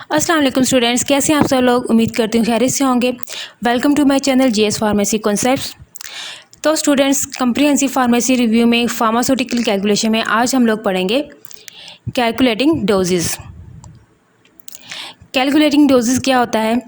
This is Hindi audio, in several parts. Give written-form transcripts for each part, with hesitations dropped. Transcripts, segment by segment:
अस्सलाम वालेकुम स्टूडेंट्स, कैसे हैं आप सब लोग। उम्मीद करती हूँ खैरियत से होंगे। Welcome to my channel GS pharmacy concepts. तो स्टूडेंट्स, कंप्रिहेंसिव फार्मेसी रिव्यू में फार्मास्यूटिकल कैलकुलेशन में आज हम लोग पढ़ेंगे कैलकुलेटिंग डोजेस। कैलकुलेटिंग डोजेस क्या होता है।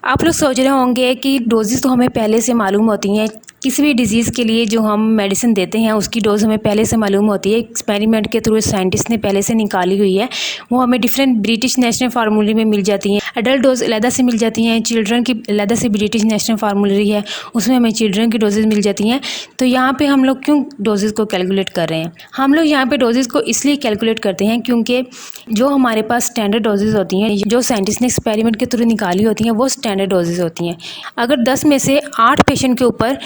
आप लोग सोच रहे होंगे कि डोजेस तो हमें पहले से मालूम होती हैं। किसी भी डिजीज़ के लिए जो हम मेडिसिन देते हैं उसकी डोज हमें पहले से मालूम होती है। एक्सपेरिमेंट के थ्रू साइंटिस्ट ने पहले से निकाली हुई है। वो हमें डिफरेंट ब्रिटिश नेशनल फार्मूले में मिल जाती हैं। एडल्ट डोज अलहदा से मिल जाती हैं, चिल्ड्रन की अलहदा से ब्रिटिश नेशनल फार्मूलरी है, उसमें हमें चिल्ड्रन की डोजेज़ मिल जाती हैं। तो यहाँ पे हम लोग क्यों डोजेज़ को कैलकुलेट कर रहे हैं। हम लोग यहाँ पे डोजेज़ को इसलिए कैलकुलेट करते हैं क्योंकि जो हमारे पास स्टैंडर्ड डोजेज़ होती हैं, जो साइंटिस्ट ने एक्सपेरिमेंट के थ्रू निकाली होती हैं, वो स्टैंडर्ड डोजेज़ होती हैं। अगर 10 में से 8 पेशेंट के ऊपर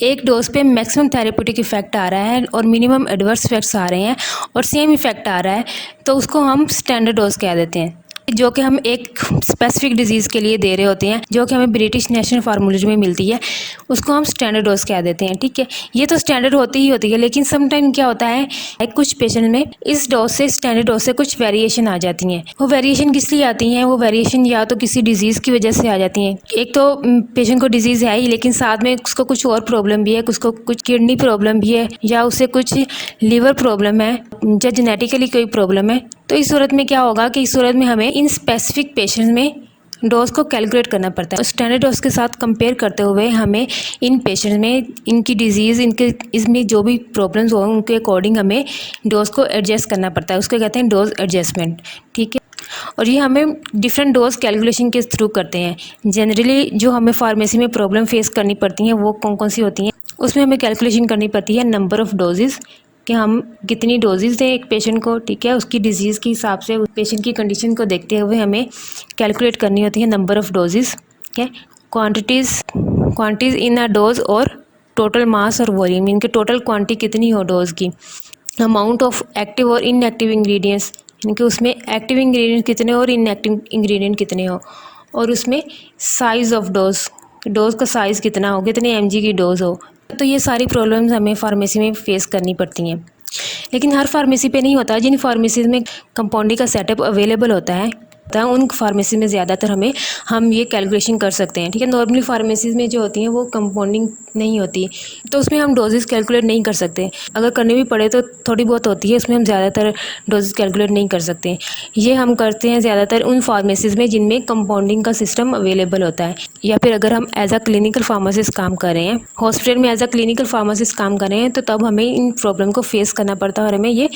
एक डोज पे मैक्सिमम थेरेप्यूटिक इफेक्ट आ रहा है और मिनिमम एडवर्स इफेक्ट्स आ रहे हैं और सेम इफेक्ट आ रहा है, तो उसको हम स्टैंडर्ड डोज कह देते हैं, जो कि हम एक स्पेसिफिक डिजीज़ के लिए दे रहे होते हैं, जो कि हमें ब्रिटिश नेशनल फार्मूलरी में मिलती है, उसको हम स्टैंडर्ड डोज कह देते हैं। ठीक है, ये तो स्टैंडर्ड होती है, लेकिन समटाइम क्या होता है कुछ पेशेंट में इस डोज से स्टैंडर्ड डोज से कुछ वेरिएशन आ जाती हैं। वो वेरिएशन किस लिए आती हैं, वो वेरिएशन या तो किसी डिजीज़ की वजह से आ जाती हैं। एक तो पेशेंट को डिजीज़ है ही, लेकिन साथ में उसको कुछ और प्रॉब्लम भी है, उसको कुछ किडनी प्रॉब्लम भी है, या उसे कुछ लीवर प्रॉब्लम है, या जेनेटिकली कोई प्रॉब्लम है। तो इस सूरत में क्या होगा कि इस सूरत में हमें इन स्पेसिफिक पेशेंट्स में डोज को कैलकुलेट करना पड़ता है। स्टैंडर्ड डोज के साथ कंपेयर करते हुए हमें इन पेशेंट्स में इनकी डिजीज़, इनके इसमें जो भी प्रॉब्लम्स हो उनके अकॉर्डिंग हमें डोज को एडजस्ट करना पड़ता है। उसको कहते हैं डोज एडजस्टमेंट। ठीक है, और ये हमें डिफरेंट डोज कैलकुलेशन के थ्रू करते हैं। जनरली जो हमें फार्मेसी में प्रॉब्लम फेस करनी पड़ती हैं वो कौन कौन सी होती हैं, उसमें हमें कैलकुलेशन करनी पड़ती है नंबर ऑफ़ डोजेज़, कि हम कितनी डोजेज़ दें एक पेशेंट को। ठीक है, उसकी डिजीज़ के हिसाब से उस पेशेंट की कंडीशन को देखते हुए हमें कैलकुलेट करनी होती है नंबर ऑफ़ डोजेज़। ठीक है, क्वांटिटीज़ इन अ डोज और टोटल मास और वॉल्यूम, इनके टोटल क्वांटिटी कितनी हो डोज की। अमाउंट ऑफ एक्टिव और इनएक्टिव इंग्रेडिएंट्स, इनके उसमें एक्टिव इंग्रेडिएंट कितने और इनएक्टिव इंग्रेडिएंट कितने हो, और उसमें साइज़ ऑफ डोज का साइज़ कितना हो, कितने mg की डोज हो। तो ये सारी प्रॉब्लम्स हमें फार्मेसी में फेस करनी पड़ती हैं, लेकिन हर फार्मेसी पे नहीं होता। जिन फार्मेसीज़ में कंपाउंडिंग का सेटअप अवेलेबल होता है उन फार्मेसी में ज़्यादातर हम ये कैलकुलेशन कर सकते हैं। ठीक है, नॉर्मली फार्मेसीज़ में जो होती हैं वो कंपाउंडिंग नहीं होती, तो उसमें हम डोजेज़ कैलकुलेट नहीं कर सकते। अगर करनी भी पड़े तो थोड़ी बहुत होती है, उसमें हम ज़्यादातर डोजेज़ कैलकुलेट नहीं कर सकते। ये हम करते हैं ज़्यादातर उन फार्मेसीज़ में जिनमें कंपाउंडिंग का सिस्टम अवेलेबल होता है, या फिर अगर हम एज अ क्लिनिकल फार्मासिस्ट काम कर रहे हैं, हॉस्पिटल में एज अ क्लिनिकल फार्मासिस्ट काम कर रहे हैं, तो तब हमें इन प्रॉब्लम को फेस करना पड़ता है और हमें ये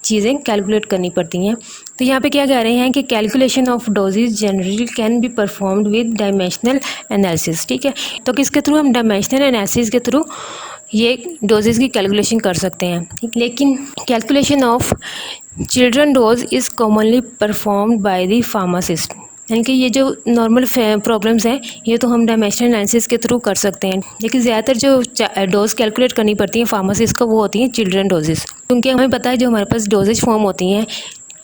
चीज़ें कैलकुलेट करनी पड़ती हैं। तो यहाँ पे क्या कह रहे हैं कि calculation of doses generally can be performed with dimensional analysis. ठीक है, तो किसके थ्रू, हम डायमेंशनल एनालिसिस के थ्रू ये डोजेज की कैलकुलेशन कर सकते हैं। ठीक, लेकिन calculation of children dose is commonly performed by the pharmacist, यानी कि ये जो नॉर्मल प्रॉब्लम्स हैं ये तो हम डायमेंशनल एनालिसिस के थ्रू कर सकते हैं, लेकिन ज़्यादातर जो डोज कैलकुलेट करनी पड़ती है फार्मासिस्ट को वो होती हैं चिल्ड्रन डोजेस, क्योंकि हमें पता है जो हमारे पास डोजेज फॉर्म होती हैं,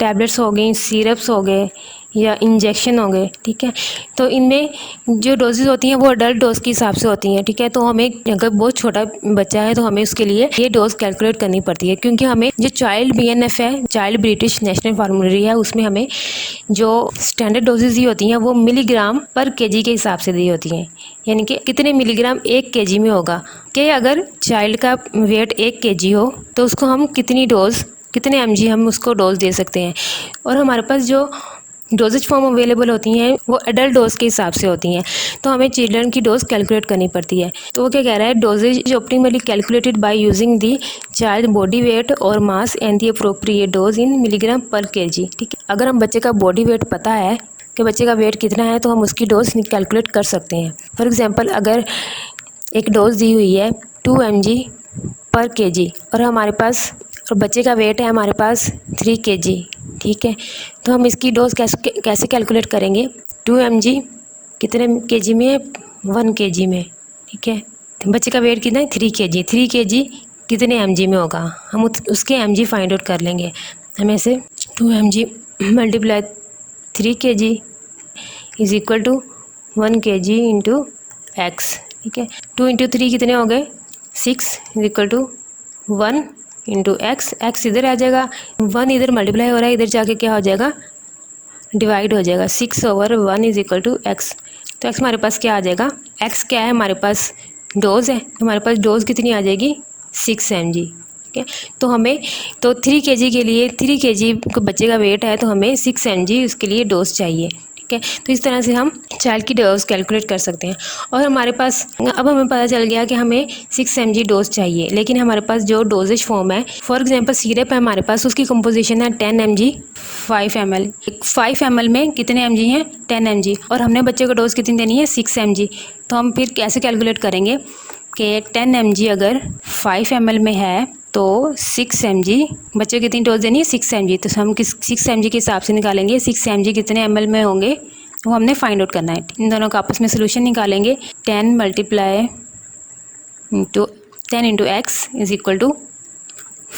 टैबलेट्स हो गई, सिरप्स हो गए या इंजेक्शन हो गए। ठीक है, तो इनमें जो डोजेज होती हैं वो अडल्ट डोज के हिसाब से होती हैं। ठीक है, तो हमें अगर बहुत छोटा बच्चा है तो हमें उसके लिए ये डोज कैलकुलेट करनी पड़ती है, क्योंकि हमें जो चाइल्ड BNF है, चाइल्ड ब्रिटिश नेशनल फार्मूलरी है, उसमें हमें जो स्टैंडर्ड डोजेज दी होती हैं वो मिलीग्राम पर kg के हिसाब से दी होती हैं, यानी कि कितने मिलीग्राम 1 kg में होगा, कि अगर चाइल्ड का वेट 1 kg हो तो उसको हम कितने mg हम उसको डोज दे सकते हैं। और हमारे पास जो डोजेज फॉर्म अवेलेबल होती हैं वो एडल्ट डोज के हिसाब से होती हैं, तो हमें चिल्ड्रन की डोज कैलकुलेट करनी पड़ती है। तो वो क्या कह रहा है, dosages optimally calculated by using the child body weight और mass and the appropriate dose in milligram per kg। ठीक है, अगर हम बच्चे का बॉडी वेट पता है कि बच्चे का वेट कितना है तो हम उसकी डोज कैलकुलेट कर सकते हैं। फॉर एग्जाम्पल, अगर एक डोज दी हुई है 2 mg पर kg और हमारे पास और बच्चे का वेट है हमारे पास 3 kg। ठीक है, तो हम इसकी डोज कैसे कैलकुलेट करेंगे। 2 mg कितने kg में, 1 kg में। ठीक है, तो बच्चे का वेट कितना है, 3 kg। 3 kg कितने mg में होगा, हम उसके mg फाइंड आउट कर लेंगे। हमें से 2 mg multiply 3 kg is equal to 1 kg into x। ठीक है, 2 इंटू 3 कितने हो गए, 6 is equal to 1 into x। इधर आ जाएगा, 1 इधर मल्टीप्लाई हो रहा है, इधर जाके क्या हो जाएगा, डिवाइड हो जाएगा 6/1 इज इक्वल टू एक्स। तो एक्स हमारे पास क्या आ जाएगा, एक्स क्या है हमारे पास डोज है, हमारे पास डोज कितनी आ जाएगी 6 mg। ठीक है, तो हमें तो 3 kg के लिए 3 kg बच्चे का वेट है तो हमें 6 mg उसके लिए डोज चाहिए। ठीक है, तो इस तरह से हम चाइल्ड की डोज कैलकुलेट कर सकते हैं। और हमारे पास अब हमें पता चल गया कि हमें 6 mg डोज चाहिए, लेकिन हमारे पास जो डोजेज फॉर्म है, फॉर एग्जांपल सिरप है हमारे पास, उसकी कंपोजिशन है 10 mg 5 ml। 5 ml में कितने mg हैं 10 mg, और हमने बच्चे को डोज कितनी देनी है 6 mg। तो हम फिर कैसे कैलकुलेट करेंगे कि 10 mg अगर 5 ml में है तो 6 mg बच्चे को कितनी डोज देनी है 6 mg। तो हम किस 6 mg के हिसाब से निकालेंगे 6 mg कितने ml में होंगे वो हमने फाइंड आउट करना है। इन दोनों का आपस में सोल्यूशन निकालेंगे। 10 into x is equal to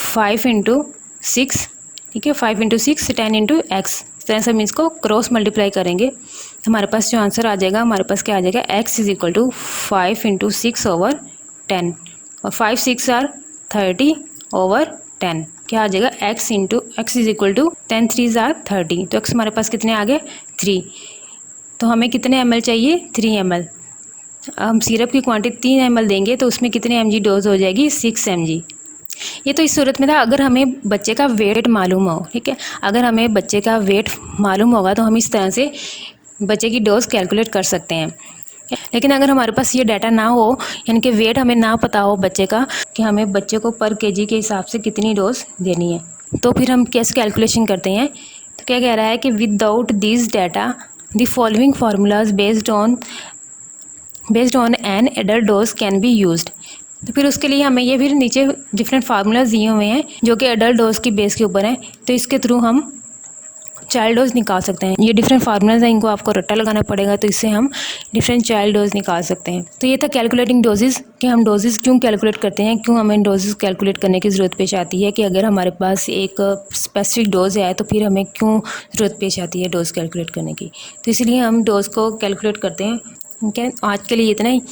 5 into 6। ठीक है, 5 इंटू 6 10 इंटू एक्स। इस तरह से हम इसको क्रॉस मल्टीप्लाई करेंगे, हमारे पास जो आंसर आ जाएगा हमारे पास क्या आ जाएगा, x is equal to 5 into 6/10 और 5 6 आर 30/10। क्या आ जाएगा, x into x is equal to 10 3 are 30। तो एक्स हमारे पास कितने आ गए 3। तो हमें कितने ml चाहिए 3 ml। हम सिरप की क्वांटिटी 3 ml देंगे तो उसमें कितने mg डोज हो जाएगी 6 mg। ये तो इस सूरत में था अगर हमें बच्चे का वेट मालूम हो। ठीक है, अगर हमें बच्चे का वेट मालूम होगा तो हम इस तरह से बच्चे की डोज कैलकुलेट कर सकते हैं। लेकिन अगर हमारे पास ये डाटा ना हो, यानी कि वेट हमें ना पता हो बच्चे का कि हमें बच्चे को पर केजी के हिसाब से कितनी डोज देनी है, तो फिर हम कैसे कैलकुलेशन करते हैं। तो क्या कह रहा है कि without this data the following formulas based on an adult dose can be used. तो फिर उसके लिए हमें ये फिर नीचे डिफरेंट फार्मूलाज दिए हुए हैं जो कि एडल्ट डोज की बेस के ऊपर हैं, तो इसके थ्रू हम चाइल्ड डोज निकाल सकते हैं। ये डिफरेंट फार्मूलाज हैं, इनको आपको रट्टा लगाना पड़ेगा, तो इससे हम डिफरेंट चाइल्ड डोज निकाल सकते हैं। तो ये था कैलकुलेटिंग डोजेस कि हम डोजेस क्यों कैलकुलेट करते हैं, क्यों हमें डोजेस कैलकुलेट करने की ज़रूरत पेश आती है, कि अगर हमारे पास एक स्पेसिफिक डोज है तो फिर हमें क्यों ज़रूरत पेश आती है डोज कैलकुलेट करने की। तो इसलिए हम डोज को कैलकुलेट करते हैं। ठीक है, आज के लिए इतना ही।